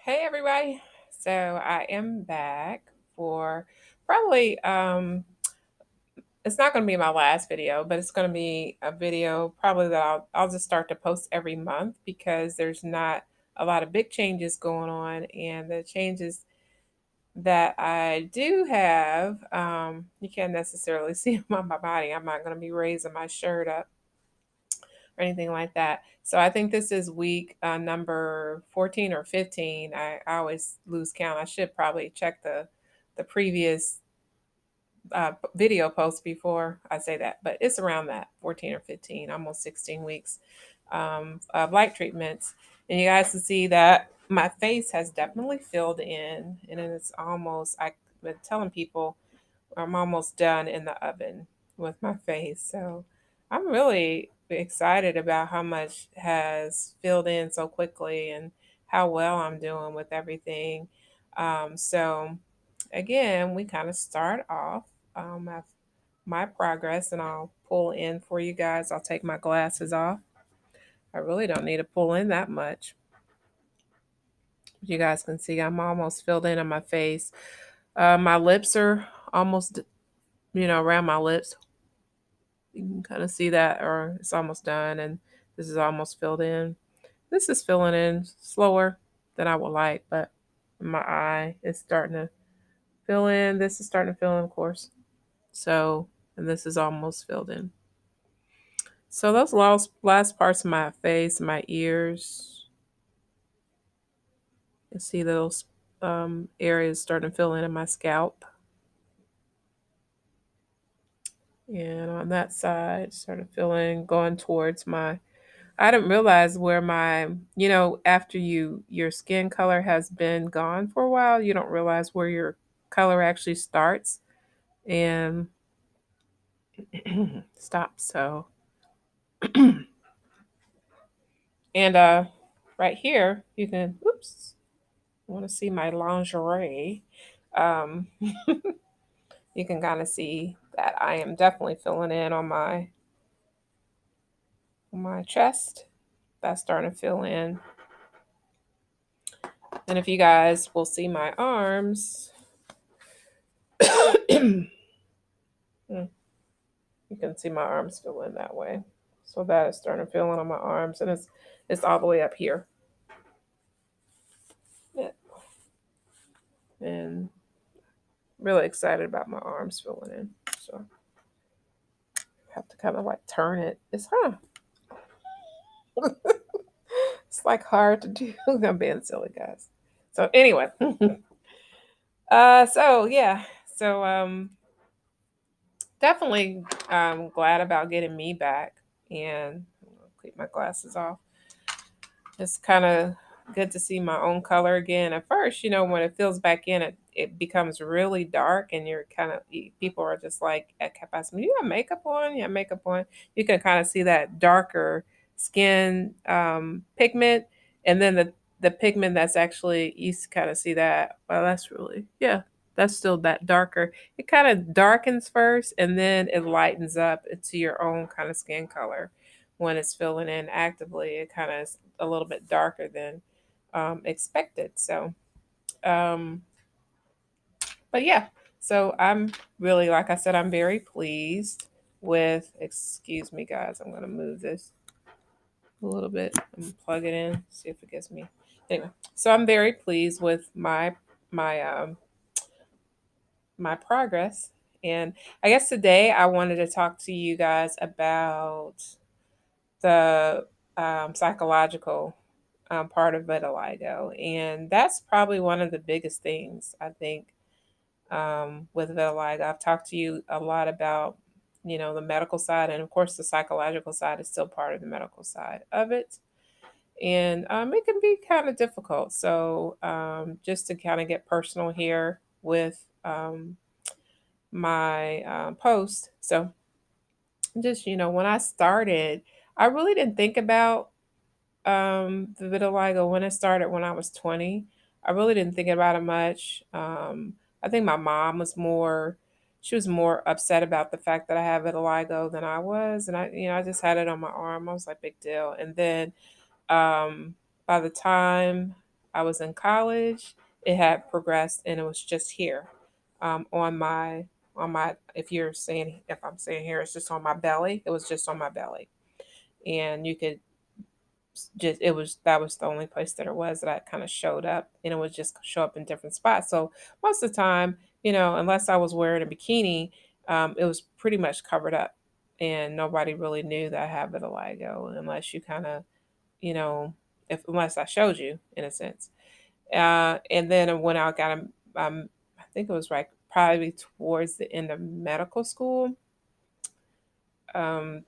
Hey everybody. So I am back for probably it's not going to be my last video, but it's going to be a video probably that I'll just start to post every month because there's not a lot of big changes going on, and the changes that I do have you can't necessarily see them on my body. I'm not going to be raising my shirt up or anything like that. So I think this is week number 14 or 15. I always lose count. I should probably check the previous video post before I say that, but it's around that 14 or 15, almost 16 weeks of light treatments. And you guys can see that my face has definitely filled in, and it's almost, I've been telling people I'm almost done in the oven with my face. So I'm really excited about how much has filled in so quickly and how well I'm doing with everything. So again, we kind of start off at my progress, and I'll pull in for you guys. I'll take my glasses off. I really don't need to pull in that much. You guys can see I'm almost filled in on my face. My lips are almost, around my lips. You can kind of see that, or it's almost done, and this is almost filled in. This is filling in slower than I would like, but my eye is starting to fill in. This is starting to fill in, of course. So, and this is almost filled in. So those last parts of my face, my ears, you see those areas starting to fill in my scalp. And on that side, started filling, going towards my, I didn't realize where my, after your skin color has been gone for a while, you don't realize where your color actually starts and stops. So, and right here, you can, oops, want to see my lingerie. Um, you can kind of see that I am definitely filling in on my chest. That's starting to fill in. And if you guys will see my arms, you can see my arms fill in that way. So that is starting to fill in on my arms, and it's all the way up here. Yeah. And really excited about my arms filling in. So I have to kind of like turn it. It's like hard to do. I'm being silly, guys. So anyway, so yeah, so definitely glad about getting me back, and I'll keep my glasses off. It's kind of good to see my own color again. At first, when it fills back in, it becomes really dark, and you're kind of, people are just like, kept asking me, "You have makeup on? You have makeup on?" You can kind of see that darker skin pigment, and then the pigment that's actually, you kind of see that. Well, that's really, yeah, that's still that darker. It kind of darkens first, and then it lightens up into your own kind of skin color when it's filling in actively. It kind of is a little bit darker than expected. So, um, but yeah, so I'm really, like I said, I'm very pleased with, excuse me, guys, I'm going to move this a little bit and plug it in, see if it gets me. Anyway, so I'm very pleased with my my progress. And I guess today I wanted to talk to you guys about the psychological part of vitiligo, and that's probably one of the biggest things I think with vitiligo. I've talked to you a lot about, the medical side, and of course the psychological side is still part of the medical side of it, and it can be kind of difficult. So just to kind of get personal here with my post, so just, when I started, I really didn't think about the vitiligo when it started when I was 20. I really didn't think about it much. I think my mom was more, she was more upset about the fact that I had vitiligo than I was. And I just had it on my arm. I was like, big deal. And then by the time I was in college, it had progressed and it was just here, on my, if I'm saying here, it's just on my belly. It was just on my belly, and you could just it was that was the only place that it was that I kind of showed up, and it would just show up in different spots. So most of the time, unless I was wearing a bikini, it was pretty much covered up, and nobody really knew that I had vitiligo unless you kind of, you know, if unless I showed you in a sense. And then when I got I think it was like probably towards the end of medical school,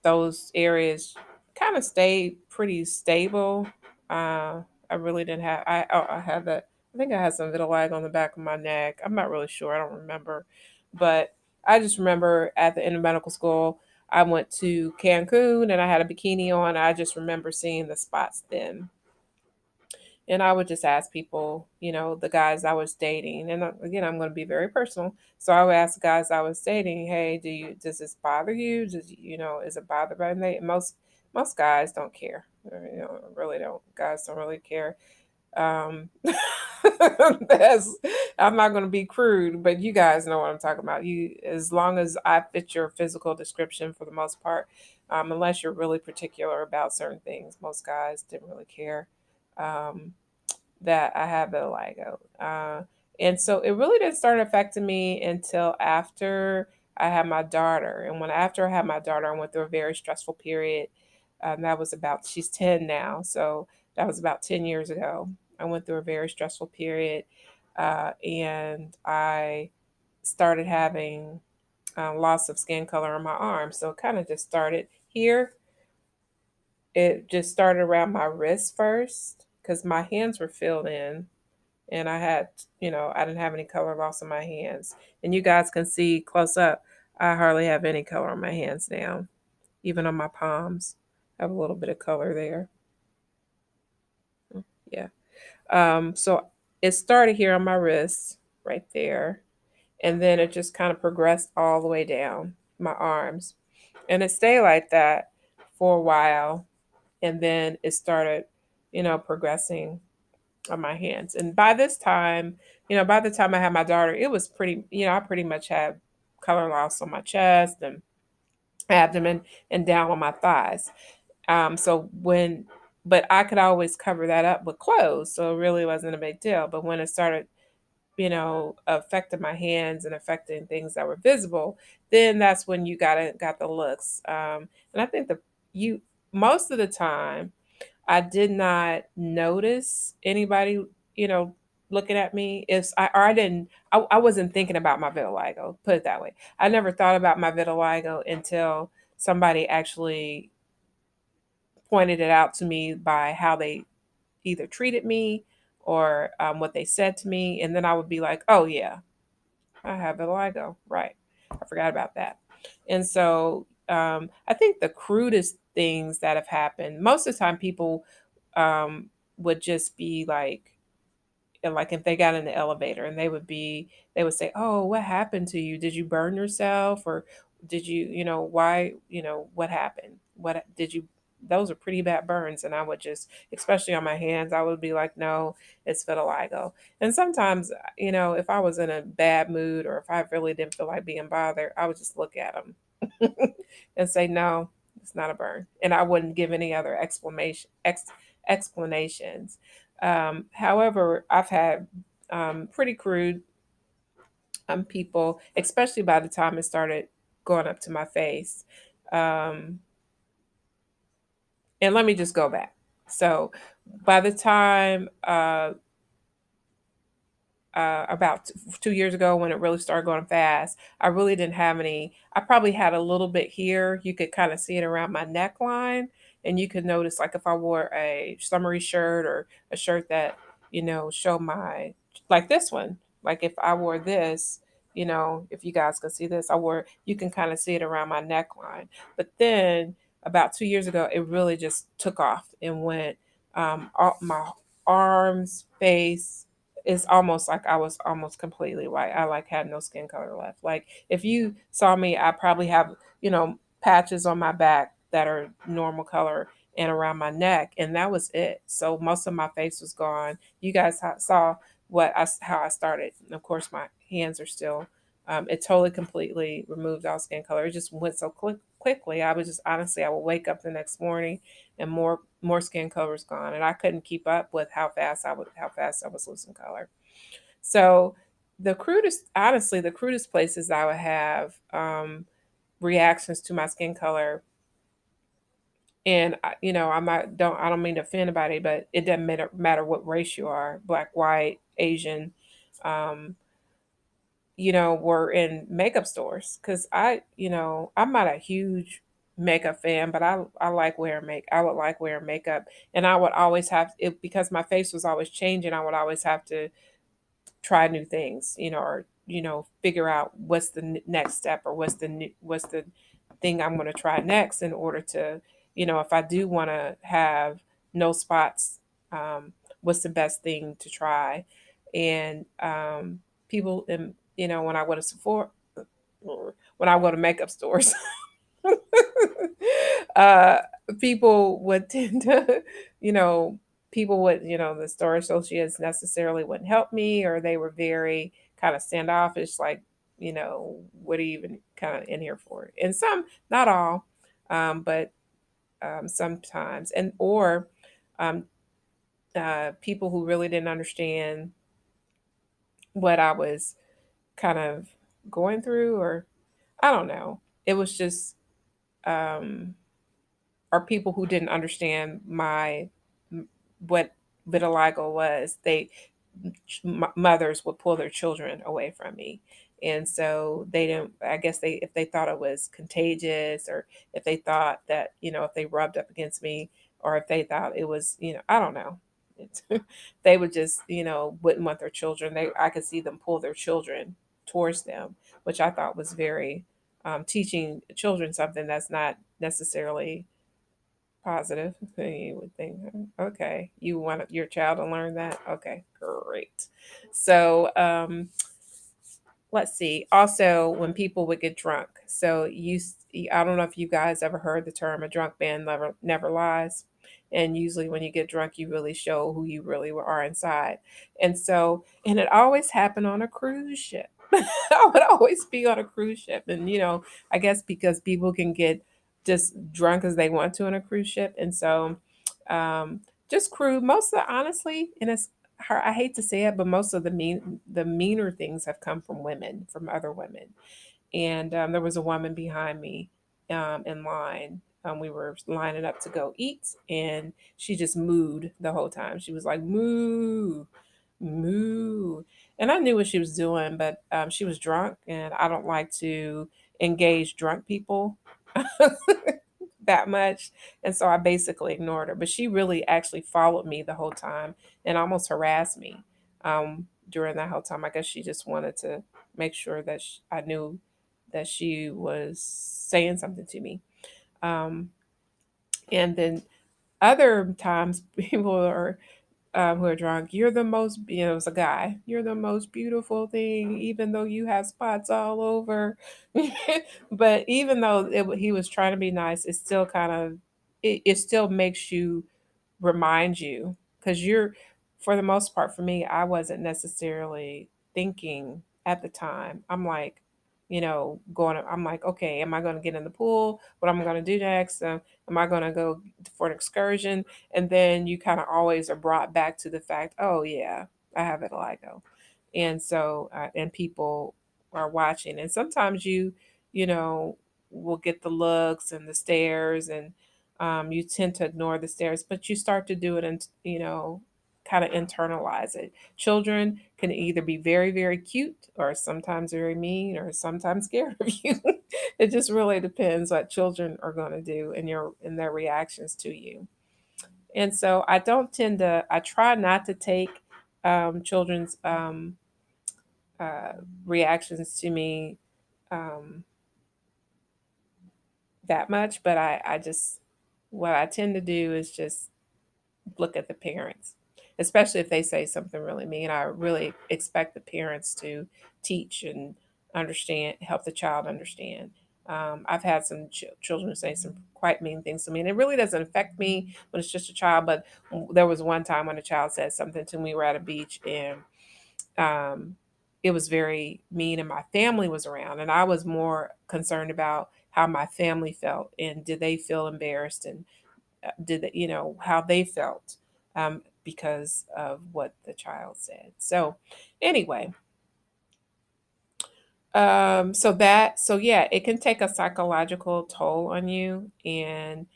those areas kind of stayed pretty stable. I really didn't have. I had that. I think I had some vitiligo on the back of my neck. I'm not really sure. I don't remember, but I just remember at the end of medical school, I went to Cancun and I had a bikini on. I just remember seeing the spots then. And I would just ask people, the guys I was dating, and again, I'm going to be very personal. So I would ask the guys I was dating, "Hey, does this bother you? Is it bothered by me?" And most guys don't care. Really don't. Guys don't really care. Um, that's, I'm not going to be crude, but you guys know what I'm talking about. As long as I fit your physical description for the most part, unless you're really particular about certain things, most guys didn't really care. Um, that I have vitiligo. And so it really didn't start affecting me until after I had my daughter. And after I had my daughter, I went through a very stressful period. She's 10 now. So that was about 10 years ago. I went through a very stressful period. And I started having loss of skin color on my arm. So it kind of just started here. It just started around my wrist first because my hands were filled in, and I didn't have any color loss on my hands. And you guys can see close up, I hardly have any color on my hands now, even on my palms. I have a little bit of color there. Yeah. So it started here on my wrist, right there, and then it just kind of progressed all the way down my arms, and it stayed like that for a while, and then it started, progressing on my hands. And by the time I had my daughter, it was pretty, I pretty much had color loss on my chest and abdomen and down on my thighs. But I could always cover that up with clothes. So it really wasn't a big deal. But when it started, affecting my hands and affecting things that were visible, then that's when you got the looks. And I think you, most of the time, I did not notice anybody, you know, looking at me. I wasn't thinking about my vitiligo, put it that way. I never thought about my vitiligo until somebody actually pointed it out to me by how they either treated me or what they said to me. And then I would be like, oh, yeah, I have vitiligo. Right. I forgot about that. And so I think the crudest things that have happened, most of the time people um, would just be like, and like if they got in the elevator and they would say, "Oh, what happened to you? Did you burn yourself, or did you, why, what happened? What did you?" Those are pretty bad burns, and I would just, especially on my hands, I would be like, "No, it's vitiligo." And sometimes, if I was in a bad mood or if I really didn't feel like being bothered, I would just look at them and say, "No, it's not a burn," and I wouldn't give any other explanations. However, I've had pretty crude people, especially by the time it started going up to my face. Um, and let me just go back. So, by the time about 2 years ago when it really started going fast, I really didn't have any. I probably had a little bit here. You could kind of see it around my neckline. And you could notice, like, if I wore a summery shirt or a shirt that, showed like this one, like if I wore this, if you guys can see this, you can kind of see it around my neckline. But then about 2 years ago, it really just took off and went all my arms, face, it's almost like I was almost completely white. I like had no skin color left. Like if you saw me, I probably have, patches on my back that are normal color and around my neck, and that was it. So most of my face was gone. You guys saw how I started. And of course, my hands are still. It totally completely removed all skin color. It just went so quickly. I was just honestly, I would wake up the next morning and more skin color was gone, and I couldn't keep up with how fast I was losing color. So the crudest places I would have reactions to my skin color, and I don't mean to offend anybody, but it doesn't matter what race you are, black, white, Asian, um, were in makeup stores because I'm not a huge makeup fan, but I like wearing make I would like wearing makeup, and I would always have it because my face was always changing. I would always have to try new things, or figure out what's the next step, or what's the thing I'm going to try next in order to, if I do want to have no spots, what's the best thing to try. And people, and when I go to Sephora, when I go to makeup stores, uh, people would tend to, you know, people would, the store associates necessarily wouldn't help me, or they were very kind of standoffish, like, what are you even kind of in here for? And some, not all, but sometimes, and or um, people who really didn't understand what I was kind of going through, or I don't know. It was just, um, or people who didn't understand what vitiligo was. Mothers would pull their children away from me, and so they didn't. I guess if they thought it was contagious, or if they thought that if they rubbed up against me, or if they thought it was I don't know. It's, they would just wouldn't want their children. I could see them pull their children towards them, which I thought was very teaching children something that's not necessarily positive. You would think, okay, you want your child to learn that? Okay, great. So, let's see. Also, when people would get drunk, so I don't know if you guys ever heard the term "a drunk man never lies." And usually, when you get drunk, you really show who you really are inside. And it always happened on a cruise ship. I would always be on a cruise ship, and I guess because people can get just drunk as they want to on a cruise ship, and so um, just crew. Most of the honestly, and it's I hate to say it, but most of the meaner things have come from women, from other women. And there was a woman behind me in line. We were lining up to go eat, and she just mooed the whole time. She was like, moo, moo. And I knew what she was doing, but she was drunk, and I don't like to engage drunk people that much. And so I basically ignored her. But she really actually followed me the whole time and almost harassed me during that whole time. I guess she just wanted to make sure that I knew that she was saying something to me. Um, and then other times, people are who are drunk. You're the most, it was a guy. You're the most beautiful thing, even though you have spots all over. But even though he was trying to be nice, it still kind of, it still makes you remind you, because for the most part, for me, I wasn't necessarily thinking at the time. I'm like, I'm like, okay, am I going to get in the pool? What am I going to do next? Am I going to go for an excursion? And then you kind of always are brought back to the fact, oh yeah, I have vitiligo. And so and people are watching, and sometimes you know will get the looks and the stares, and you tend to ignore the stares, but you start to do it, and kind of internalize it. Children can either be very, very cute, or sometimes very mean, or sometimes scared of you. It just really depends what children are going to do, and their reactions to you. And so I try not to take children's uh, reactions to me um, that much, but I just, what I tend to do is just look at the parents, especially if they say something really mean. I really expect the parents to teach and understand, help the child understand. I've had some children say some quite mean things to me, and it really doesn't affect me when it's just a child. But there was one time when a child said something to me. We were at a beach, and um, it was very mean, and my family was around, and I was more concerned about how my family felt, and did they feel embarrassed, and did they, how they felt, because of what the child said. So anyway, so yeah, it can take a psychological toll on you. And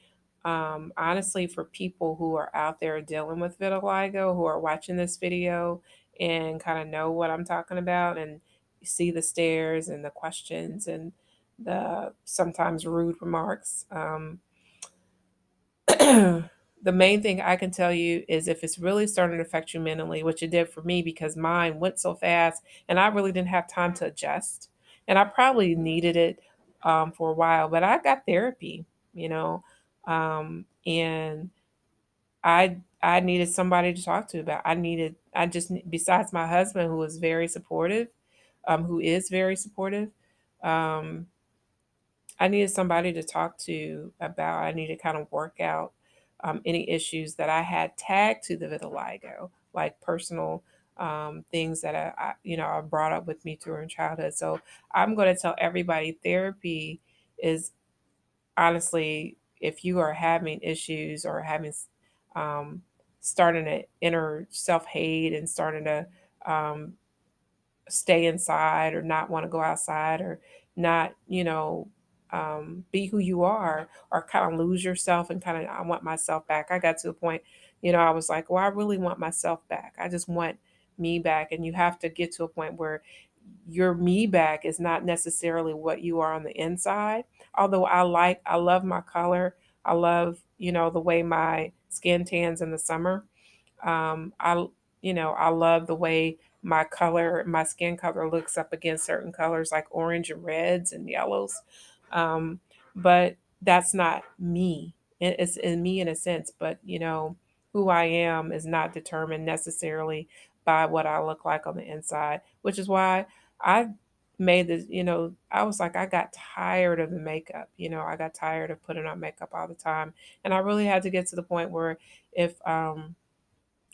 honestly, for people who are out there dealing with vitiligo, who are watching this video and kind of know what I'm talking about, and see the stares and the questions and the sometimes rude remarks, the main thing I can tell you is if it's really starting to affect you mentally, which it did for me because mine went so fast and I really didn't have time to adjust. And I probably needed it for a while, but I got therapy, you know, and I needed somebody to talk to about. Besides my husband, who was very supportive, who is very supportive. Um, I needed somebody to talk to about. I needed to kind of work out any issues that I had tagged to the vitiligo, like personal things that I brought up with me during childhood. So I'm going to tell everybody therapy is honestly, if you are having issues or having um, starting to inner self hate and starting to um, stay inside or not want to go outside or not, be who you are, or kind of lose yourself and kind of, I want myself back. I got to a point, I was like, well, I really want myself back. I just want me back. And you have to get to a point where your me back is not necessarily what you are on the inside. Although I love my color. I love, the way my skin tans in the summer. I love the way my skin color looks up against certain colors like orange and reds and yellows. But that's not me. It's in me in a sense, but who I am is not determined necessarily by what I look like on the inside, which is why I made this, I was like, I got tired of the makeup. I got tired of putting on makeup all the time. And I really had to get to the point where if,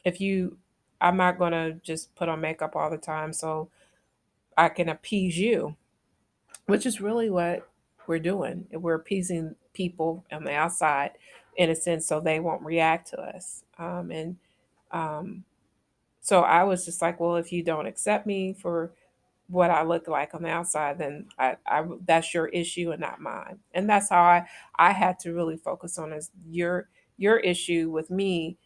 if you I'm not going to just put on makeup all the time so I can appease you, which is really what we're doing. We're appeasing people on the outside in a sense so they won't react to us. And um, so I was just like, well, if you don't accept me for what I look like on the outside, then that's your issue and not mine. And that's how I had to really focus on is your issue with me,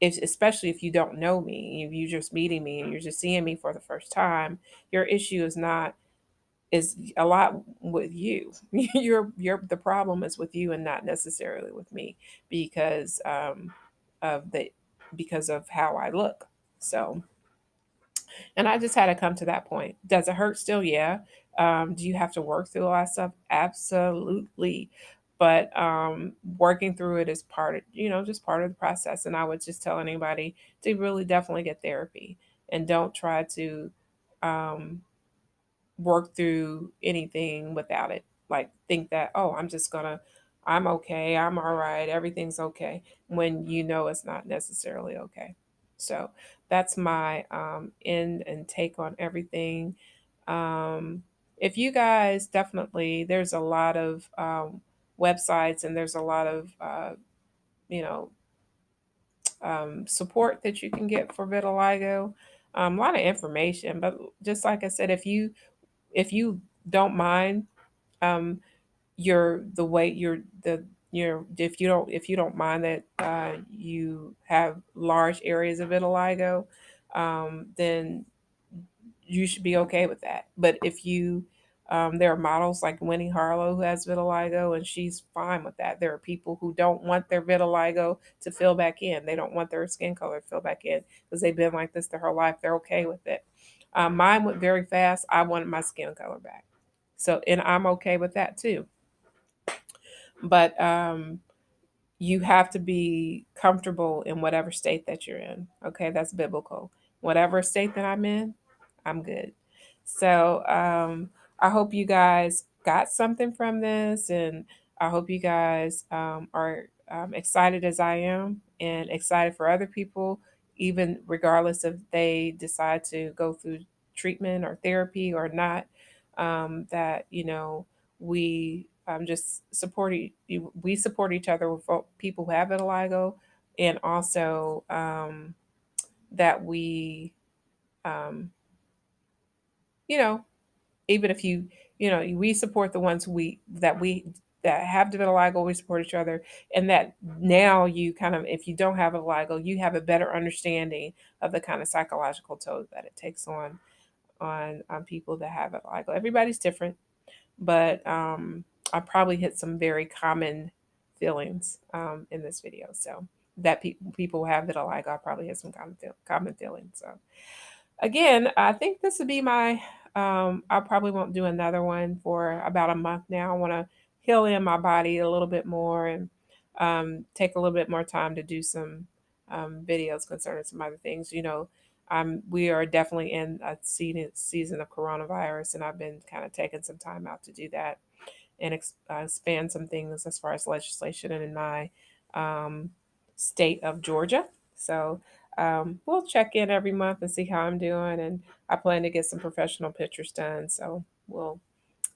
especially if you don't know me, if you're just meeting me and you're just seeing me for the first time, your issue is a lot with you. Your the problem is with you and not necessarily with me because of the because of how I look. So, and I just had to come to that point. Does it hurt still? Yeah. Do you have to work through a lot of stuff? Absolutely. But working through it is part of, just part of the process. And I would just tell anybody to really definitely get therapy and don't try to um, work through anything without it. Like think that, oh, I'm okay, I'm all right, everything's okay, when it's not necessarily okay. So that's my end and take on everything. Um, if you guys definitely, there's a lot of websites and there's a lot of, you know, support that you can get for vitiligo. A lot of information, but just like I said, if you don't mind um your the way you're the if you don't mind that you have large areas of vitiligo, then you should be okay with that. But if you there are models like Winnie Harlow who has vitiligo and she's fine with that. There are people who don't want their vitiligo to fill back in. They don't want their skin color to fill back in because they've been like this their whole life. They're okay with it. Mine went very fast. I wanted my skin color back. So, and I'm okay with that too. But you have to be comfortable in whatever state that you're in. Okay, that's biblical. Whatever state that I'm in, I'm good. So I hope you guys got something from this, and I hope you guys are excited as I am and excited for other people, even regardless if they decide to go through treatment or therapy or not. That we just we support each other with people who have vitiligo, and also that we um, you know even if we support the ones that have vitiligo. We support each other, and that now you kind of, if you don't have vitiligo, you have a better understanding of the kind of psychological toll that it takes on people that have vitiligo. Everybody's different, but I probably hit some very common feelings in this video. So that people who have vitiligo, I probably hit some common feelings. So again, I think this would be my. I probably won't do another one for about a month now. I want to heal in my body a little bit more and take a little bit more time to do some videos concerning some other things. We are definitely in a season of coronavirus, and I've been kind of taking some time out to do that and expand some things as far as legislation in my um, state of Georgia. So we'll check in every month and see how I'm doing. And I plan to get some professional pictures done. So we'll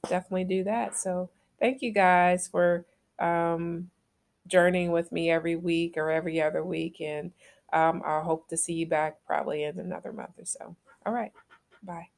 definitely do that. So thank you guys for um, journeying with me every week or every other week. And I hope to see you back probably in another month or so. All right. Bye.